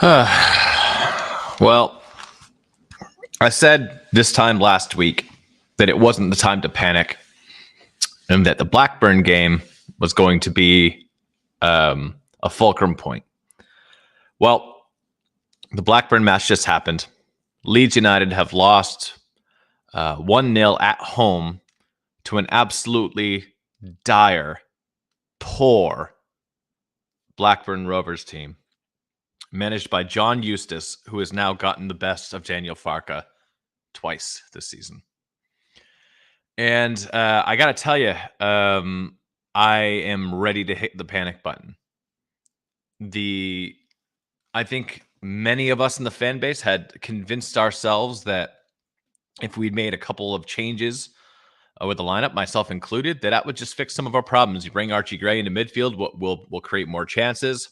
Well, I said this time last week that it wasn't the time to panic and that the Blackburn game was going to be a fulcrum point. Well, the Blackburn match just happened. Leeds United have lost 1-0 at home to an absolutely dire, poor Blackburn Rovers team managed by John Eustace, who has now gotten the best of Daniel Farke twice this season. And I got to tell you, I am ready to hit the panic button. I think many of us in the fan base had convinced ourselves that if we'd made a couple of changes with the lineup, myself included, that would just fix some of our problems. You bring Archie Gray into midfield, we'll create more chances.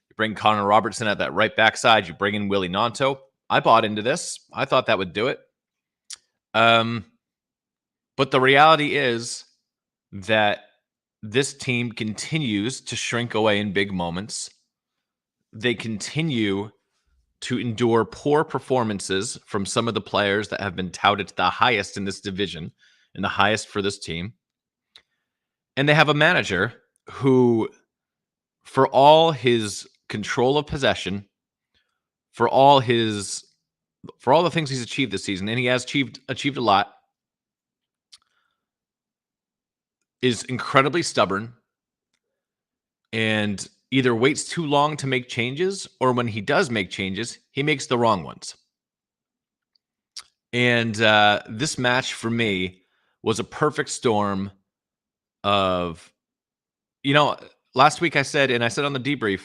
You bring Connor Robertson at that right backside. You bring in Willie Nanto. I bought into this. I thought that would do it. But the reality is that this team continues to shrink away in big moments. They continue to endure poor performances from some of the players that have been touted the highest in this division and the highest for this team. And they have a manager who, for all his control of possession, for all the things he's achieved this season, and he has achieved a lot, is incredibly stubborn and either waits too long to make changes, or when he does make changes, he makes the wrong ones. And this match for me was a perfect storm of, last week I said, and I said on the debrief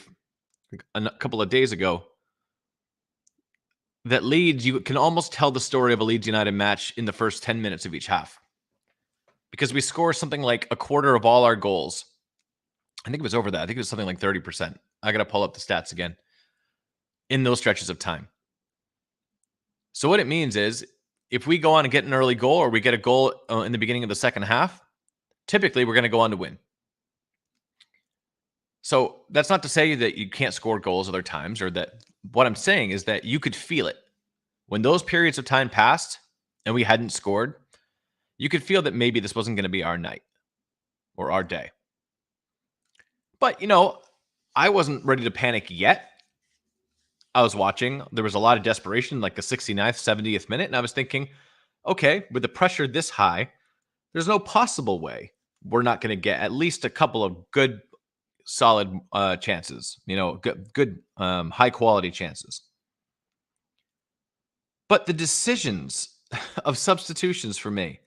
a couple of days ago, that Leeds, you can almost tell the story of a Leeds United match in the first 10 minutes of each half. Because we score something like a quarter of all our goals. I think it was over that. I think it was something like 30%. I got to pull up the stats again in those stretches of time. So what it means is if we go on and get an early goal, or we get a goal in the beginning of the second half, typically we're going to go on to win. So that's not to say that you can't score goals other times, or that what I'm saying is that you could feel it. When those periods of time passed and we hadn't scored, you could feel that maybe this wasn't going to be our night or our day. But, I wasn't ready to panic yet. I was watching. There was a lot of desperation, like the 69th, 70th minute. And I was thinking, okay, with the pressure this high, there's no possible way we're not going to get at least a couple of good, solid chances, good high quality chances. But the decisions of substitutions for me.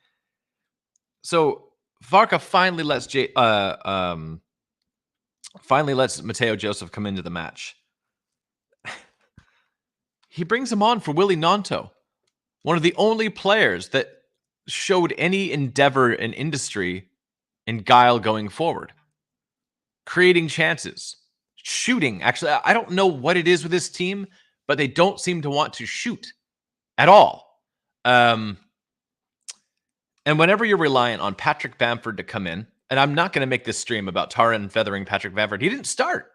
So Farke finally lets Mateo Joseph come into the match. He brings him on for Willie Nanto, one of the only players that showed any endeavor in industry and guile going forward, creating chances, shooting. Actually, I don't know what it is with this team, but they don't seem to want to shoot at all. And whenever you're reliant on Patrick Bamford to come in, and I'm not going to make this stream about Taran feathering Patrick Bamford. He didn't start.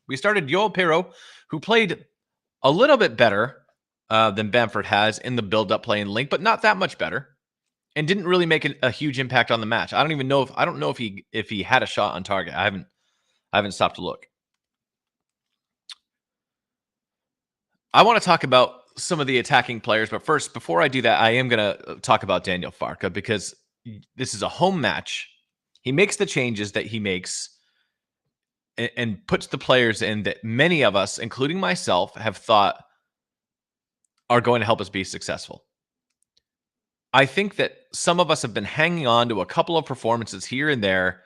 We started Joel Pero, who played a little bit better than Bamford has in the build-up play and link, but not that much better, and didn't really make a huge impact on the match. I don't know if he had a shot on target. I haven't stopped to look. I want to talk about some of the attacking players, but first, before I do that, I am going to talk about Daniel Farke, because this is a home match. He makes the changes that he makes and puts the players in that many of us, including myself, have thought are going to help us be successful. I think that some of us have been hanging on to a couple of performances here and there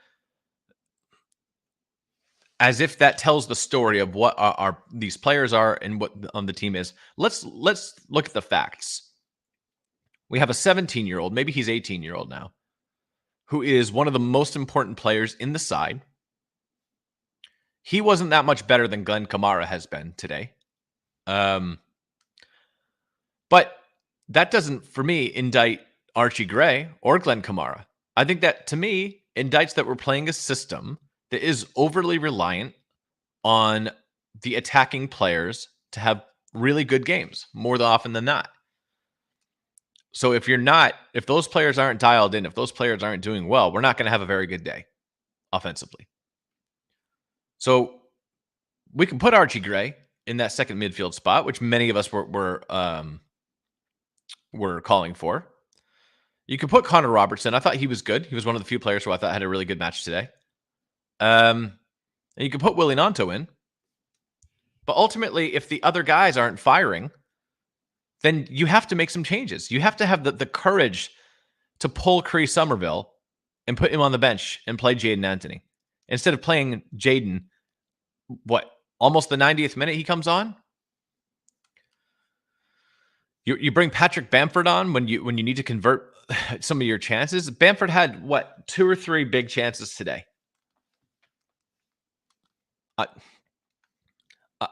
as if that tells the story of what these players are and what on the team is. Let's look at the facts. We have a 17-year-old, maybe he's 18-year-old now, who is one of the most important players in the side. He wasn't that much better than Glenn Kamara has been today. But that doesn't, for me, indict Archie Gray or Glenn Kamara. I think that, to me, indicts that we're playing a system that is overly reliant on the attacking players to have really good games more often than not. So if those players aren't dialed in, if those players aren't doing well, we're not going to have a very good day offensively. So we can put Archie Gray in that second midfield spot, which many of us were calling for. You could put Connor Robertson. I thought he was good. He was one of the few players who I thought had a really good match today. And you could put Willie Nanto in. But ultimately, if the other guys aren't firing, then you have to make some changes. You have to have the courage to pull Cree Somerville and put him on the bench and play Jaden Anthony. Instead of playing Jaden, almost the 90th minute he comes on? You bring Patrick Bamford on when you need to convert some of your chances. Bamford had, 2 or 3 big chances today.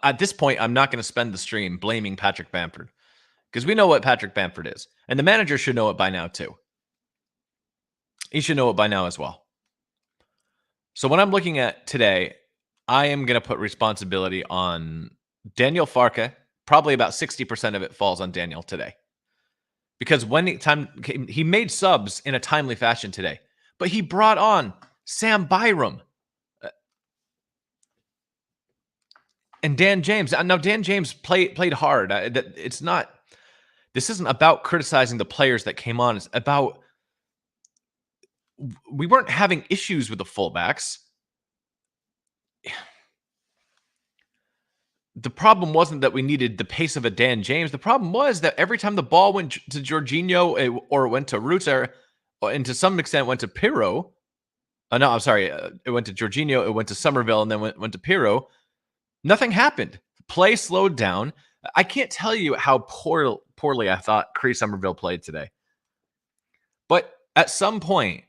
At this point, I'm not going to spend the stream blaming Patrick Bamford because we know what Patrick Bamford is. And the manager should know it by now, too. He should know it by now as well. So when I'm looking at today, I am going to put responsibility on Daniel Farke. Probably about 60% of it falls on Daniel today. Because when he made subs in a timely fashion today, but he brought on Sam Byram and Dan James. Now, Dan James played hard. This isn't about criticizing the players that came on. It's about we weren't having issues with the fullbacks. The problem wasn't that we needed the pace of a Dan James. The problem was that every time the ball went to Jorginho or went to Rutter, and to some extent went to Pirro. No, I'm sorry. It went to Jorginho, it went to Somerville, and then went to Pirro. Nothing happened. Play slowed down. I can't tell you how poorly I thought Cree Somerville played today. But at some point,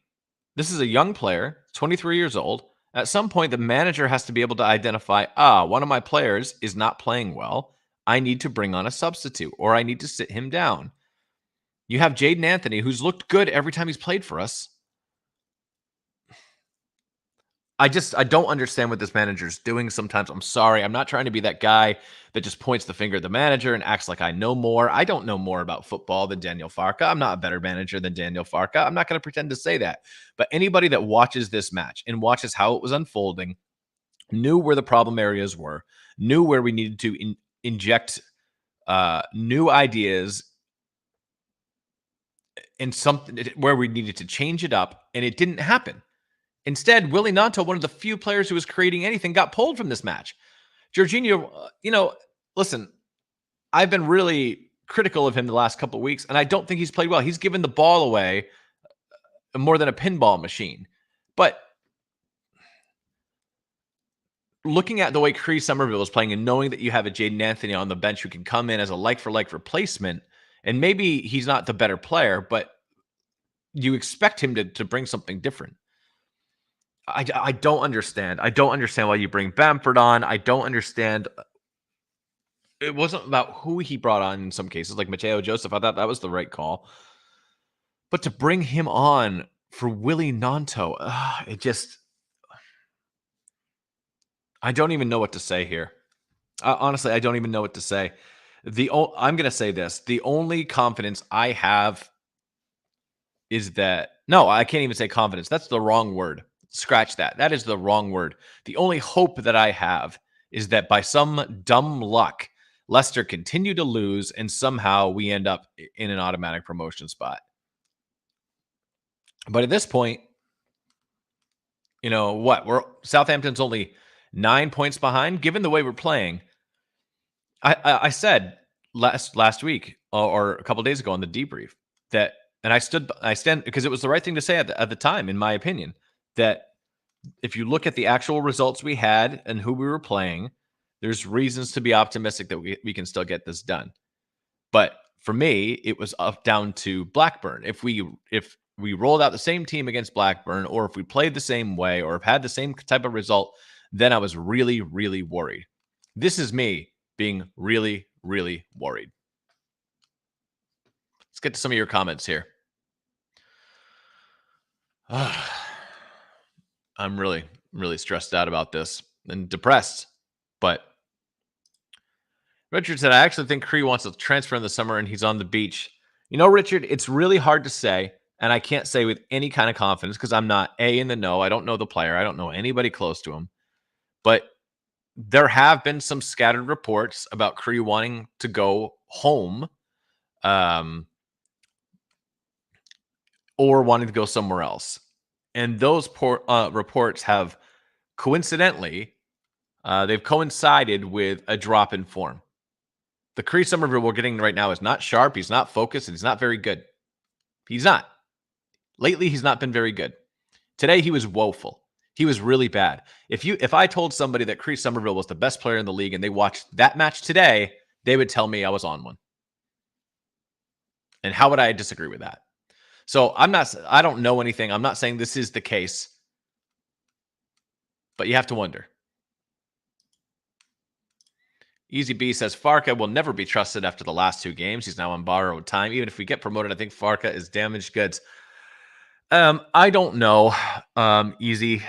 this is a young player, 23 years old. At some point, the manager has to be able to identify, one of my players is not playing well. I need to bring on a substitute, or I need to sit him down. You have Jaden Anthony, who's looked good every time he's played for us. I don't understand what this manager's doing sometimes. I'm sorry. I'm not trying to be that guy that just points the finger at the manager and acts like I know more. I don't know more about football than Daniel Farke. I'm not a better manager than Daniel Farke. I'm not going to pretend to say that. But anybody that watches this match and watches how it was unfolding knew where the problem areas were, knew where we needed to inject new ideas in something where we needed to change it up, and it didn't happen. Instead, Willie Nanto, one of the few players who was creating anything, got pulled from this match. Jorginho, listen, I've been really critical of him the last couple of weeks, and I don't think he's played well. He's given the ball away more than a pinball machine. But looking at the way Cree Somerville is playing and knowing that you have a Jaden Anthony on the bench who can come in as a like-for-like replacement, and maybe he's not the better player, but you expect him to bring something different. I don't understand. I don't understand why you bring Bamford on. I don't understand. It wasn't about who he brought on in some cases, like Mateo Joseph. I thought that was the right call. But to bring him on for Willie Nanto, I don't even know what to say here. Honestly, I don't even know what to say. I'm going to say this. The only confidence I have is that, no, I can't even say confidence. That's the wrong word. Scratch that. That is the wrong word. The only hope that I have is that by some dumb luck, Leicester continue to lose and somehow we end up in an automatic promotion spot. But at this point, Southampton's only 9 points behind. Given the way we're playing, I said last week or a couple of days ago on the debrief that, and I stand because it was the right thing to say at the time, in my opinion, that if you look at the actual results we had and who we were playing, there's reasons to be optimistic that we can still get this done. But for me, it was up down to Blackburn. If we rolled out the same team against Blackburn, or if we played the same way, or have had the same type of result, then I was really, really worried. This is me being really, really worried. Let's get to some of your comments here. I'm really, really stressed out about this and depressed, but Richard said, I actually think Cree wants to transfer in the summer and he's on the beach. You know, Richard, it's really hard to say. And I can't say with any kind of confidence because I'm not in the know. I don't know the player. I don't know anybody close to him. But there have been some scattered reports about Cree wanting to go home or wanting to go somewhere else. And those reports have coincidentally, they've coincided with a drop in form. The Cree Somerville we're getting right now is not sharp. He's not focused, and he's not very good. He's not. Lately, he's not been very good. Today, he was woeful. He was really bad. If I told somebody that Cree Somerville was the best player in the league and they watched that match today, they would tell me I was on one. And how would I disagree with that? So I don't know anything. I'm not saying this is the case, but you have to wonder. Easy B says Farka will never be trusted after the last 2 games. He's now on borrowed time. Even if we get promoted, I think Farka is damaged goods. I don't know, Easy,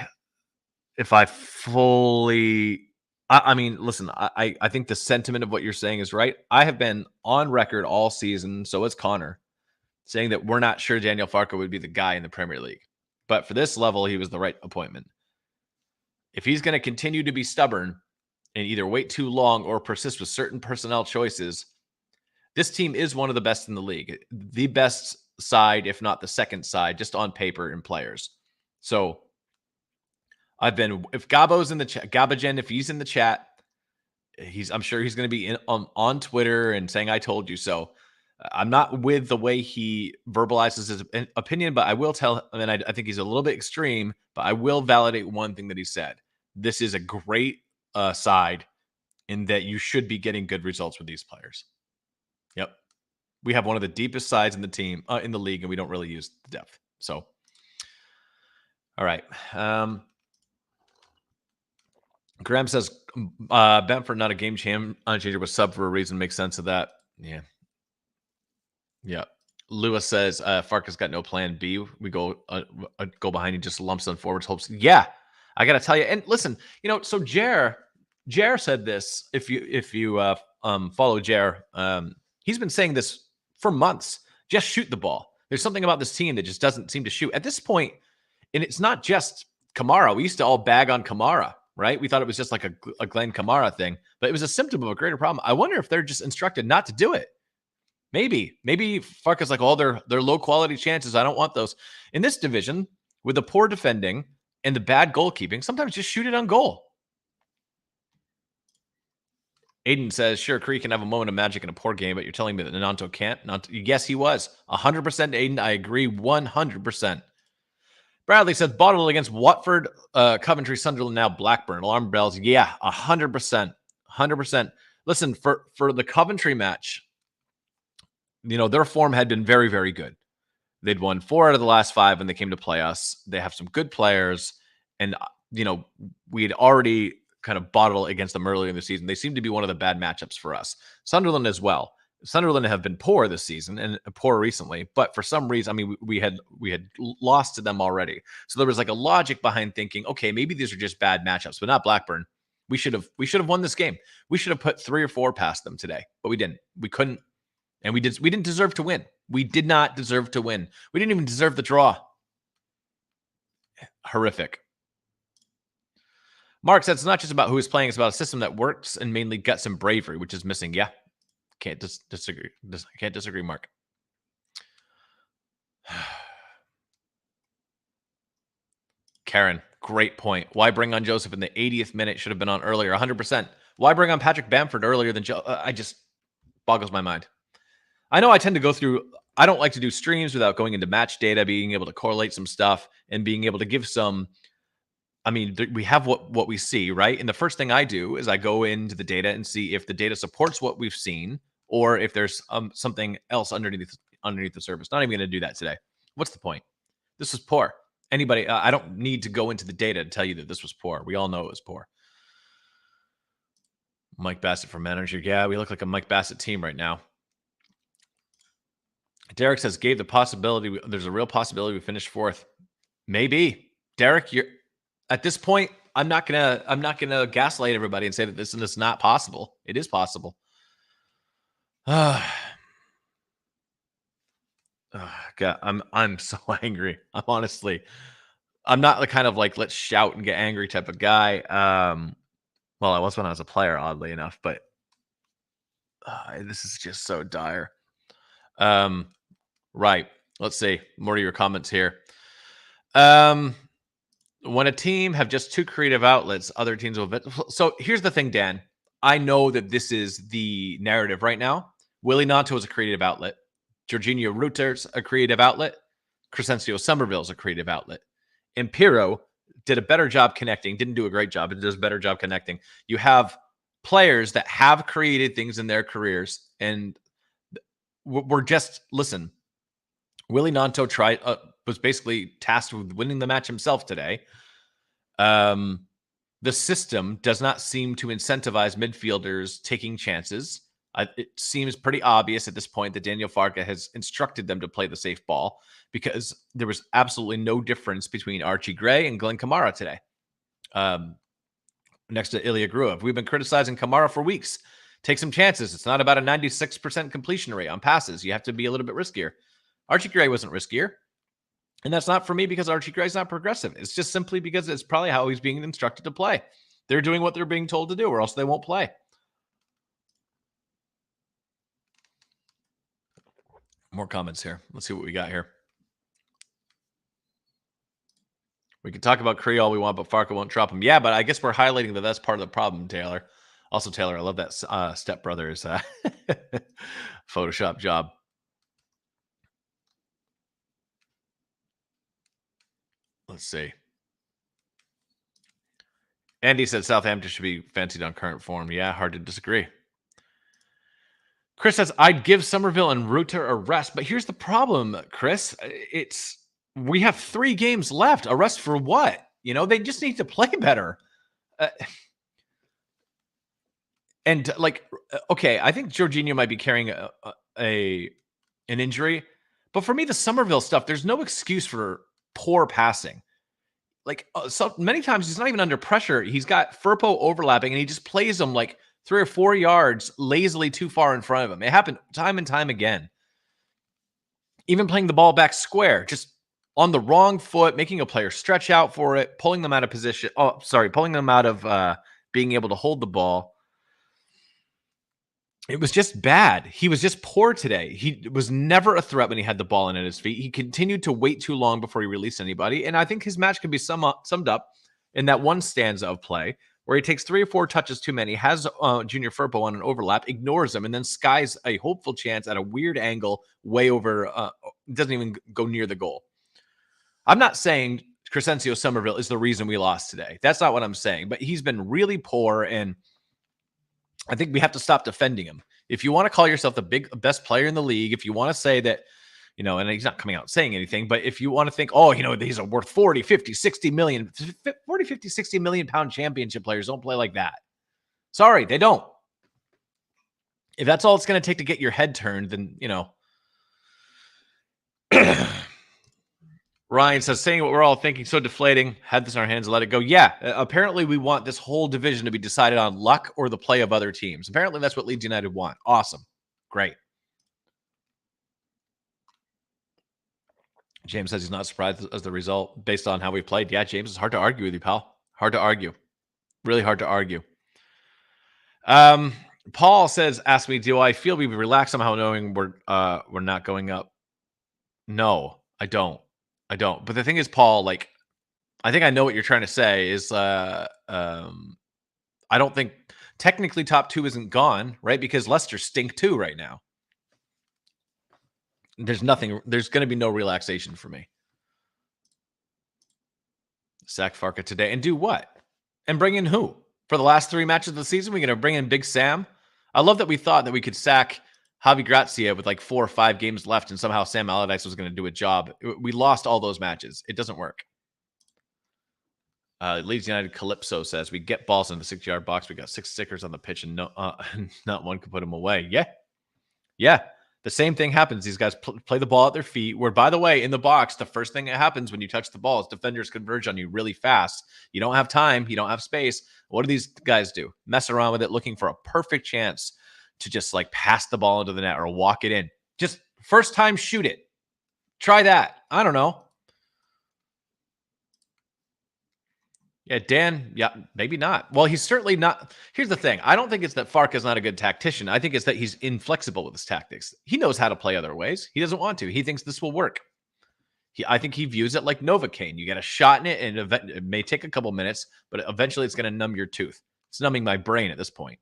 if I fully. I mean, listen, I think the sentiment of what you're saying is right. I have been on record all season, so is Connor, saying that we're not sure Daniel Farka would be the guy in the Premier League. But for this level, he was the right appointment. If he's going to continue to be stubborn and either wait too long or persist with certain personnel choices, this team is one of the best in the league. The best side, if not the second side, just on paper and players. So if Gabo's in the chat, Gabagen, if he's in the chat, I'm sure he's going to be on Twitter and saying, I told you so. I'm not with the way he verbalizes his opinion, but I will tell, and I think he's a little bit extreme, but I will validate one thing that he said. This is a great side in that you should be getting good results with these players. Yep. We have one of the deepest sides in the team, in the league, and we don't really use the depth. So, all right. Graham says, Bamford not a game changer, was sub for a reason. Makes sense of that. Yeah. Yeah. Lewis says, Farkas got no plan B. We go behind you, just lumps on forwards, hopes. Yeah. I got to tell you. And listen, so Jer said this. If you follow Jer, he's been saying this for months. Just shoot the ball. There's something about this team that just doesn't seem to shoot. At this point, and it's not just Kamara. We used to all bag on Kamara, right? We thought it was just like a Glenn Kamara thing, but it was a symptom of a greater problem. I wonder if they're just instructed not to do it. Maybe Farkas like all their low quality chances. I don't want those in this division with the poor defending and the bad goalkeeping. Sometimes just shoot it on goal. Aiden says, sure, Cree can have a moment of magic in a poor game, but you're telling me that Nanto can't? Yes, he was. 100%, Aiden. I agree 100%. Bradley says, bottled against Watford, Coventry, Sunderland, now Blackburn. Alarm bells. Yeah, 100%. 100%. Listen, for the Coventry match, their form had been very, very good. They'd won 4 out of the last 5 when they came to play us. They have some good players. And, we had already kind of bottled against them earlier in the season. They seem to be one of the bad matchups for us. Sunderland as well. Sunderland have been poor this season and poor recently, but for some reason, we had lost to them already. So there was like a logic behind thinking, okay, maybe these are just bad matchups, but not Blackburn. We should have won this game. We should have put 3 or 4 past them today, but we didn't. We couldn't, and we didn't deserve to win. We did not deserve to win. We didn't even deserve the draw. Horrific. Mark says it's not just about who is playing; it's about a system that works and mainly guts and bravery, which is missing. Yeah. Can't disagree. Can't disagree, Mark. Karen, great point. Why bring on Joseph in the 80th minute? Should have been on earlier. 100%. Why bring on Patrick Bamford earlier than Joe? I just boggles my mind. I know I tend to go through. I don't like to do streams without going into match data, being able to correlate some stuff, and being able to give some. We have what we see, right? And the first thing I do is I go into the data and see if the data supports what we've seen, or if there's something else underneath the surface. Not even going to do that today. What's the point? This was poor. Anybody, I don't need to go into the data to tell you that this was poor. We all know it was poor. Mike Bassett for manager. Yeah, we look like a Mike Bassett team right now. Derek says, Gabe, there's a real possibility we finish 4th. Maybe. Derek, at this point, I'm not gonna gaslight everybody and say that this is not possible. It is possible. God, I'm so angry. I'm not the kind of like let's shout and get angry type of guy. Well, I was when I was a player, oddly enough, but this is just so dire. Right. Let's see. More to your comments here. When a team have just two creative outlets, other teams will. So here's the thing, Dan. I know that this is the narrative right now. Willie Gnonto is a creative outlet. Jorginho Ruter's a creative outlet. Crescencio Somerville's a creative outlet. Impero did a better job connecting. Didn't do a great job, but does a better job connecting. You have players that have created things in their careers, and we're just listen. Willie Gnonto was basically tasked with winning the match himself today. The system does not seem to incentivize midfielders taking chances. It seems pretty obvious at this point that Daniel Farke has instructed them to play the safe ball because there was absolutely no difference between Archie Gray and Glenn Kamara today. Next to Ilya Gruev. We've been criticizing Kamara for weeks. Take some chances. It's not about a 96% completion rate on passes. You have to be a little bit riskier. Archie Gray wasn't riskier. And that's not for me because Archie Gray's not progressive. It's just simply because it's probably how he's being instructed to play. They're doing what they're being told to do, or else they won't play. More comments here. Let's see what we got here. We can talk about Cree all we want, but Farke won't drop him. Yeah, but I guess we're highlighting that that's part of the problem, Taylor. Also, Taylor, I love that Step Brothers Photoshop job. Let's see. Andy said Southampton should be fancied on current form. Yeah, hard to disagree. Chris says, I'd give Somerville and Ruter a rest. But here's the problem, Chris. We have 3 games left. A rest for what? You know, they just need to play better. And like, okay, I think Jorginho might be carrying an injury. But for me, the Somerville stuff, there's no excuse for poor passing. Like so many times he's not even under pressure. He's got Firpo overlapping and he just plays them like 3 or 4 yards lazily too far in front of him. It happened time and time again. Even playing the ball back square, just on the wrong foot, making a player stretch out for it, pulling them out of position. Oh, sorry, pulling them out of being able to hold the ball. It was just bad. He was just poor today. He was never a threat when he had the ball in at his feet. He continued to wait too long before he released anybody. And I think his match can be summed up in that one stanza of play where he takes 3 or 4 touches too many, has Junior Firpo on an overlap, ignores him, and then skies a hopeful chance at a weird angle way over, doesn't even go near the goal. I'm not saying Crescencio Somerville is the reason we lost today. That's not what I'm saying. But he's been really poor, and I think we have to stop defending him. If you want to call yourself the best player in the league, if you want to say that, you know, and he's not coming out saying anything, but if you want to think, oh, you know, these are worth 40, 50, 60 million, 40, 50, 60 million pound championship players don't play like that. Sorry, they don't. If that's all it's going to take to get your head turned, then, you know. Ryan says, saying what we're all thinking, so deflating. Had this in our hands, let it go. Yeah, apparently we want this whole division to be decided on luck or the play of other teams. Apparently that's what Leeds United want. Awesome. Great. James says he's not surprised as the result based on how we played. Yeah, James, it's hard to argue with you, pal. Hard to argue. Really hard to argue. Paul says, ask me, do I feel we relax somehow knowing we're not going up? No, I don't. But the thing is, Paul, like, I think I know what you're trying to say is I don't think technically top 2 isn't gone, right? Because Leicester stink too right now. There's going to be no relaxation for me. Sack Farke today and do what? And bring in who? For the last 3 matches of the season, we're going to bring in Big Sam. I love that we thought that we could sack Javi Gracia with like 4 or 5 games left and somehow Sam Allardyce was going to do a job. We lost all those matches. It doesn't work. Leeds United Calypso says, we get balls in the 6-yard box. We got 6 stickers on the pitch and not one can put them away. Yeah. The same thing happens. These guys play the ball at their feet, where, by the way, in the box, the first thing that happens when you touch the ball is defenders converge on you really fast. You don't have time. You don't have space. What do these guys do? Mess around with it, looking for a perfect chance to just like pass the ball into the net or walk it in. Just first time shoot it. Try that. I don't know. Yeah, Dan, yeah, maybe not. Well, he's certainly not. Here's the thing. I don't think it's that Farke's not a good tactician. I think it's that he's inflexible with his tactics. He knows how to play other ways. He doesn't want to. He thinks this will work. I think he views it like Novocaine. You get a shot in it, and it may take a couple minutes, but eventually it's going to numb your tooth. It's numbing my brain at this point.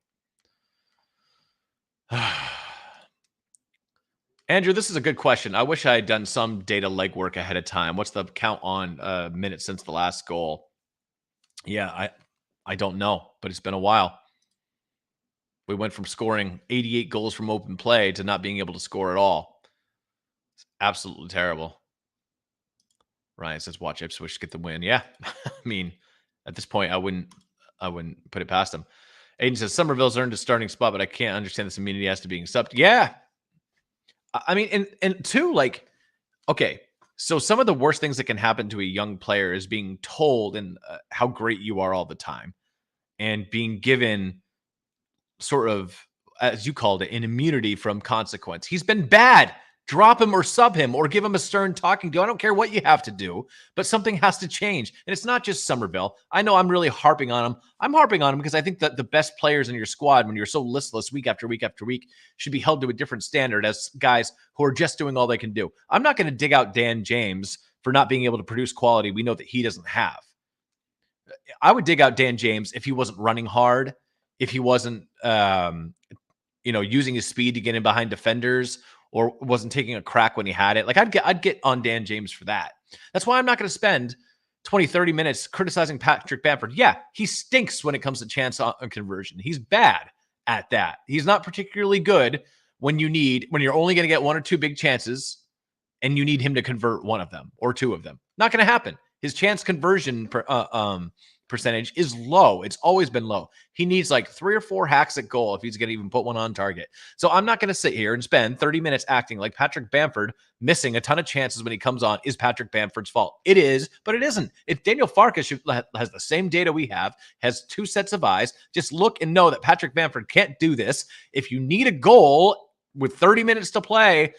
Andrew, this is a good question. I wish I had done some data legwork ahead of time. What's the count on minutes since the last goal? Yeah, I don't know, but it's been a while. We went from scoring 88 goals from open play to not being able to score at all. It's absolutely terrible. Ryan says, "Watch Ipswich get the win." Yeah, I mean, at this point, I wouldn't put it past them. Aiden says Somerville's earned a starting spot, but I can't understand this immunity as to being subbed. Yeah, I mean, and two, like, okay, so some of the worst things that can happen to a young player is being told and how great you are all the time, and being given sort of, as you called it, an immunity from consequence. He's been bad. Drop him or sub him or give him a stern talking to. I don't care what you have to do, but something has to change. And it's not just Somerville. I know I'm really harping on him. I'm harping on him because I think that the best players in your squad, when you're so listless week after week after week, should be held to a different standard as guys who are just doing all they can do. I'm not going to dig out Dan James for not being able to produce quality we know that he doesn't have. I would dig out Dan James if he wasn't running hard, if he wasn't, using his speed to get in behind defenders, or wasn't taking a crack when he had it. Like I'd get on Dan James for that. That's why I'm not going to spend 20, 30 minutes criticizing Patrick Bamford. Yeah, he stinks when it comes to chance on conversion. He's bad at that. He's not particularly good when you're only going to get one or two big chances and you need him to convert one of them or two of them. Not going to happen. His chance conversion percentage is low. It's always been low. He needs like 3 or 4 hacks at goal if he's going to even put one on target. So I'm not going to sit here and spend 30 minutes acting like Patrick Bamford missing a ton of chances when he comes on is Patrick Bamford's fault. It is, but it isn't. If Daniel Farke has the same data we have, has 2 sets of eyes, just look and know that Patrick Bamford can't do this. If you need a goal with 30 minutes to play,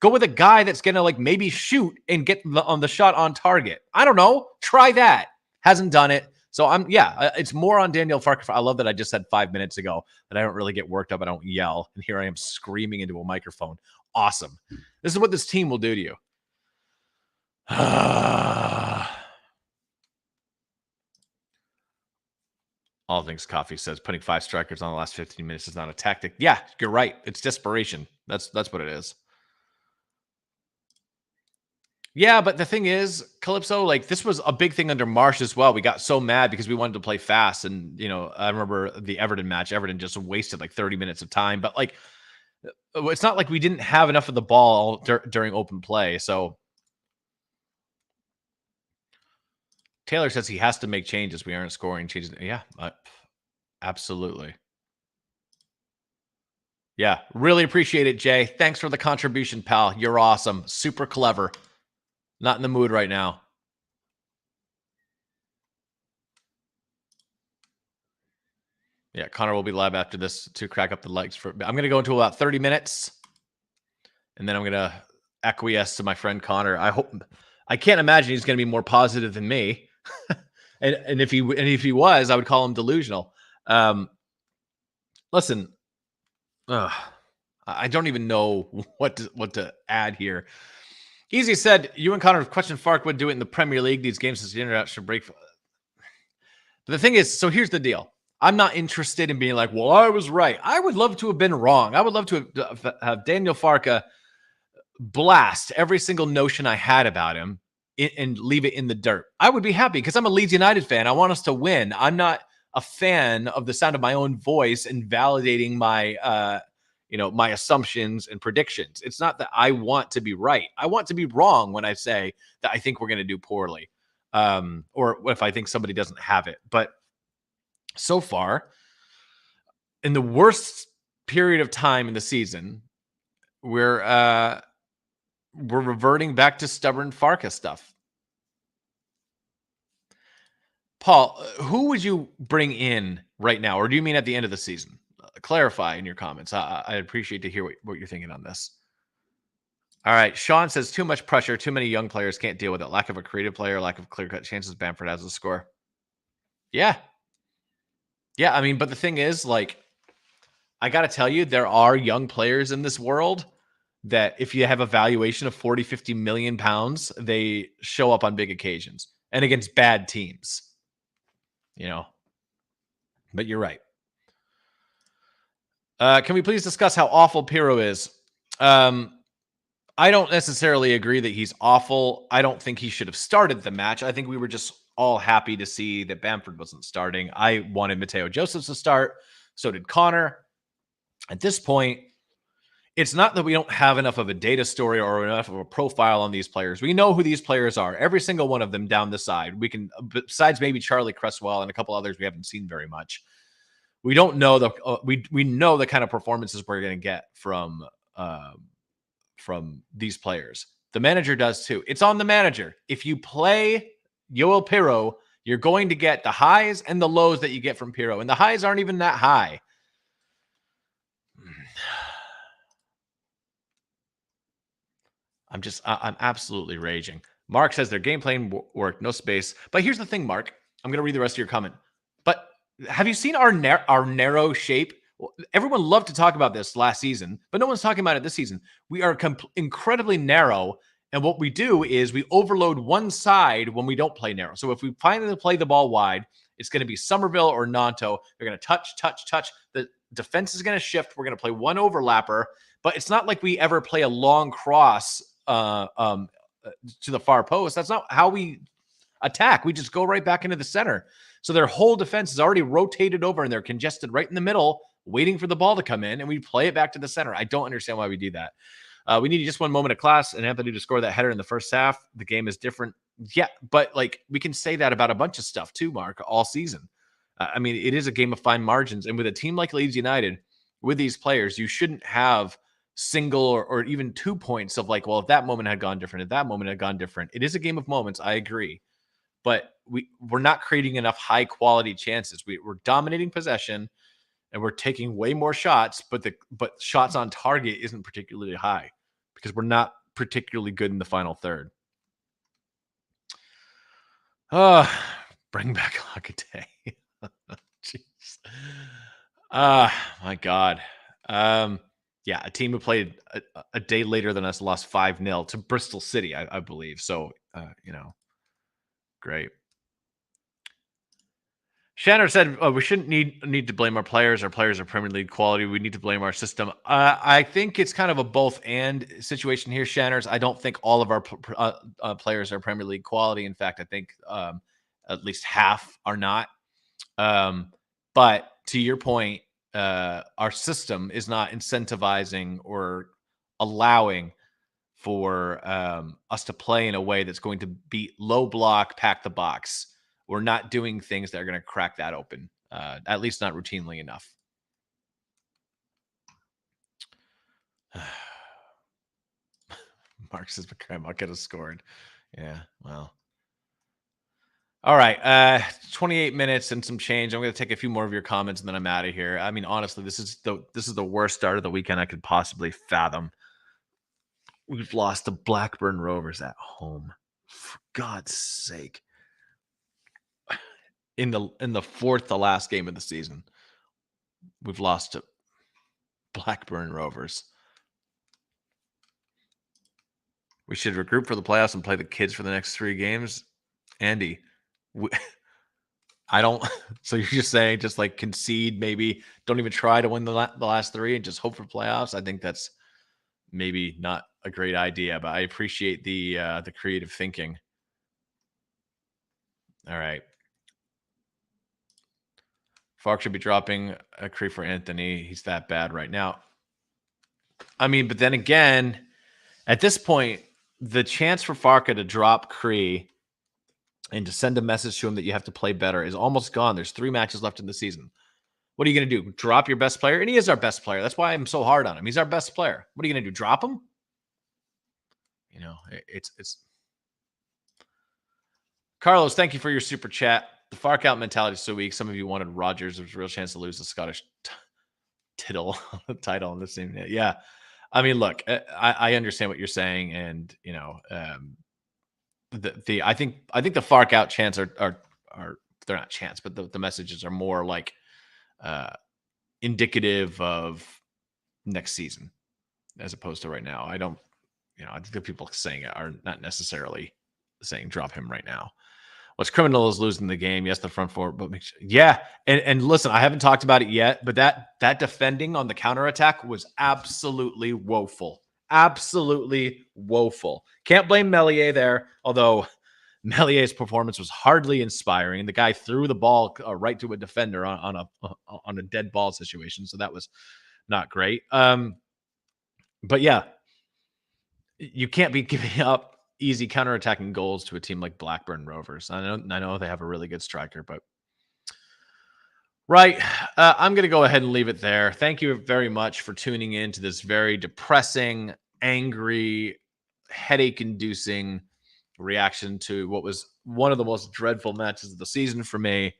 go with a guy that's going to like maybe shoot and get on the shot on target. I don't know. Try that. Hasn't done it. So it's more on Daniel Farke. I love that I just said 5 minutes ago that I don't really get worked up. I don't yell. And here I am screaming into a microphone. Awesome. This is what this team will do to you. All Things Coffee says putting 5 strikers on the last 15 minutes is not a tactic. Yeah, you're right. It's desperation. That's what it is. Yeah, but the thing is, Calypso, like this was a big thing under Marsh as well. We got so mad because we wanted to play fast. And, I remember the Everton match. Everton just wasted like 30 minutes of time. But like, it's not like we didn't have enough of the ball during open play. So Taylor says he has to make changes. We aren't scoring changes. Yeah, absolutely. Yeah, really appreciate it, Jay. Thanks for the contribution, pal. You're awesome. Super clever. Not in the mood right now. Yeah, Connor will be live after this to crack up the likes for. I'm going to go into about 30 minutes, and then I'm going to acquiesce to my friend Connor. I can't imagine he's going to be more positive than me. and if he was, I would call him delusional. Listen, I don't even know what to add here. Easy said, you and Connor question Farke would do it in the Premier League. These games since the international break. But the thing is, so here's the deal. I'm not interested in being like, well, I was right. I would love to have been wrong. I would love to have Daniel Farke blast every single notion I had about him and leave it in the dirt. I would be happy because I'm a Leeds United fan. I want us to win. I'm not a fan of the sound of my own voice and validating my my assumptions and predictions. It's not that I want to be right. I want to be wrong when I say that I think we're going to do poorly, or if I think somebody doesn't have it. But so far, in the worst period of time in the season, we're reverting back to stubborn Farke stuff. Paul, who would you bring in right now, or do you mean at the end of the season? clarify in your comments. I appreciate to hear what you're thinking on this. All right. Sean says too much pressure. Too many young players can't deal with it. Lack of a creative player. Lack of clear-cut chances. Bamford has the score. Yeah. Yeah. I mean, but the thing is, like, I got to tell you, there are young players in this world that if you have a valuation of 40, 50 million pounds, they show up on big occasions and against bad teams, you know, but you're right. Can we please discuss how awful Pirro is? I don't necessarily agree that he's awful. I don't think he should have started the match. I think we were just all happy to see that Bamford wasn't starting. I wanted Mateo Josephs to start. So did Connor. At this point, it's not that we don't have enough of a data story or enough of a profile on these players. We know who these players are. Every single one of them down the side. We can, besides maybe Charlie Cresswell and a couple others we haven't seen very much. We don't know we know the kind of performances we're going to get from these players. The manager does too. It's on the manager. If you play Joel Pirro, you're going to get the highs and the lows that you get from Pirro, and the highs aren't even that high. I'm absolutely raging. Mark says their game plan worked, no space. But here's the thing, Mark. I'm going to read the rest of your comment. But have you seen our narrow shape? Everyone loved to talk about this last season, but no one's talking about it this season. We are incredibly narrow, and what we do is we overload one side when we don't play narrow. So if we finally play the ball wide, it's going to be Somerville or Nanto. They're going to touch. The defense is going to shift. We're going to play one overlapper, but it's not like we ever play a long cross to the far post. That's not how we attack. We just go right back into the center. So their whole defense is already rotated over and they're congested right in the middle, waiting for the ball to come in, and we play it back to the center. I don't understand why we do that. We need just one moment of class and Anthony to score that header in the first half. The game is different. Yeah, but like we can say that about a bunch of stuff too, Mark, all season. I mean, it is a game of fine margins. And with a team like Leeds United, with these players, you shouldn't have single or even 2 points of like, well, if that moment had gone different, if that moment had gone different. It is a game of moments. I agree. But we're not creating enough high quality chances. We're dominating possession and we're taking way more shots, but shots on target isn't particularly high because we're not particularly good in the final third. Bring back Locate. Jeez. My God. Yeah, a team who played a day later than us lost 5-0 to Bristol City, I believe. So, great. Shannon said we shouldn't need to blame our players. Our players are Premier League quality. We need to blame our system. I think it's kind of a both and situation here, Shanners. I don't think all of our players are Premier League quality. In fact, I think at least half are not. But to your point, our system is not incentivizing or allowing for us to play in a way that's going to beat low block, pack the box. We're not doing things that are going to crack that open, at least not routinely enough. Mark says McCrammon could have scored. Yeah, well. All right, 28 minutes and some change. I'm going to take a few more of your comments and then I'm out of here. I mean, honestly, this is the worst start of the weekend I could possibly fathom. We've lost to Blackburn Rovers at home. For God's sake. In the fourth to last game of the season, we've lost to Blackburn Rovers. We should regroup for the playoffs and play the kids for the next 3 games. Andy, I don't. So you're just saying just like concede, maybe don't even try to win the last 3 and just hope for playoffs. I think that's maybe not a great idea, but I appreciate the creative thinking. All right. Fark should be dropping a Cree for Anthony. He's that bad right now. I mean, but then again, at this point, the chance for Farka to drop Cree and to send a message to him that you have to play better is almost gone. There's 3 matches left in the season. What are you going to do? Drop your best player? And he is our best player. That's why I'm so hard on him. He's our best player. What are you going to do? Drop him? You know, it's Carlos, thank you for your super chat. The Fark out mentality is so weak. Some of you wanted Rodgers. There's a real chance to lose the Scottish tittle title in the same. Yeah. I mean, look, I understand what you're saying, and I think the Fark out chants are they're not chants, but the messages are more like uh, indicative of next season as opposed to right now. I think the people saying it are not necessarily saying drop him right now. What's criminal is losing the game. Yes, the front four, but yeah. And listen, I haven't talked about it yet, but that defending on the counterattack was absolutely woeful. Absolutely woeful. Can't blame Melier there, although Melier's performance was hardly inspiring. The guy threw the ball right to a defender on a dead ball situation, so that was not great. But yeah, you can't be giving up easy counterattacking goals to a team like Blackburn Rovers. I know they have a really good striker, but right. I'm going to go ahead and leave it there. Thank you very much for tuning in to this very depressing, angry, headache-inducing reaction to what was one of the most dreadful matches of the season for me.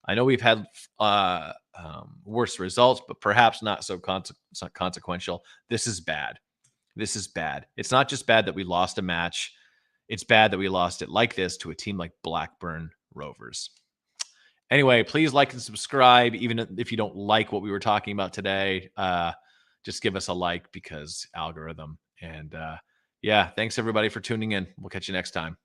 I know we've had worse results, but perhaps not so consequential. This is bad. This is bad. It's not just bad that we lost a match. It's bad that we lost it like this to a team like Blackburn Rovers. Anyway, please like and subscribe, even if you don't like what we were talking about today. Just give us a like because algorithm. And yeah, thanks everybody for tuning in. We'll catch you next time.